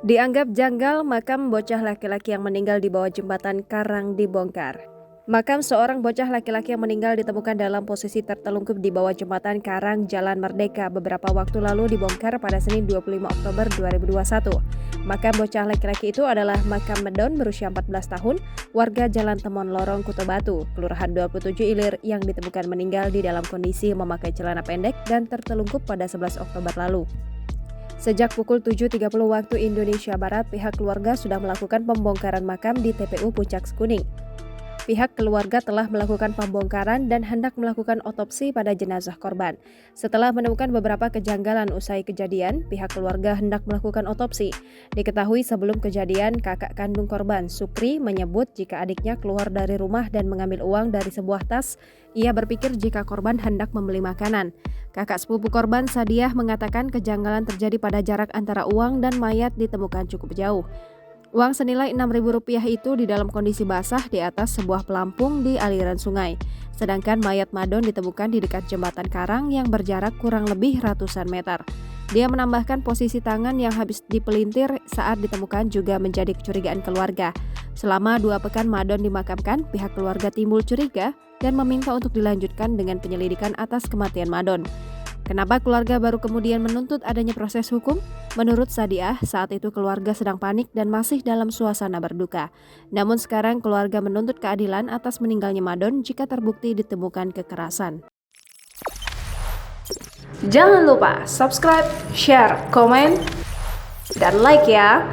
Dianggap janggal, makam bocah laki-laki yang meninggal di bawah jembatan Karang dibongkar. Makam seorang bocah laki-laki yang meninggal ditemukan dalam posisi tertelungkup di bawah jembatan Karang Jalan Merdeka beberapa waktu lalu dibongkar pada Senin 25 Oktober 2021. Makam bocah laki-laki itu adalah makam Medon berusia 14 tahun, warga Jalan Temon Lorong, Kuto Batu, Kelurahan 27 Ilir yang ditemukan meninggal di dalam kondisi memakai celana pendek dan tertelungkup pada 11 Oktober lalu. Sejak pukul 7.30 waktu Indonesia Barat, pihak keluarga sudah melakukan pembongkaran makam di TPU Puncak Kuning. Pihak keluarga telah melakukan pembongkaran dan hendak melakukan otopsi pada jenazah korban. Setelah menemukan beberapa kejanggalan usai kejadian, pihak keluarga hendak melakukan otopsi. Diketahui sebelum kejadian, kakak kandung korban, Sukri, menyebut jika adiknya keluar dari rumah dan mengambil uang dari sebuah tas. Ia berpikir jika korban hendak membeli makanan. Kakak sepupu korban, Sadiah, mengatakan kejanggalan terjadi pada jarak antara uang dan mayat ditemukan cukup jauh. Uang senilai Rp6.000 itu di dalam kondisi basah di atas sebuah pelampung di aliran sungai. Sedangkan mayat Madon ditemukan di dekat jembatan Karang yang berjarak kurang lebih ratusan meter. Dia menambahkan posisi tangan yang habis dipelintir saat ditemukan juga menjadi kecurigaan keluarga. Selama 2 pekan Madon dimakamkan, pihak keluarga timbul curiga dan meminta untuk dilanjutkan dengan penyelidikan atas kematian Madon. Kenapa keluarga baru kemudian menuntut adanya proses hukum? Menurut Sadiah, saat itu keluarga sedang panik dan masih dalam suasana berduka. Namun sekarang keluarga menuntut keadilan atas meninggalnya Madon jika terbukti ditemukan kekerasan. Jangan lupa subscribe, share, komen, dan like ya!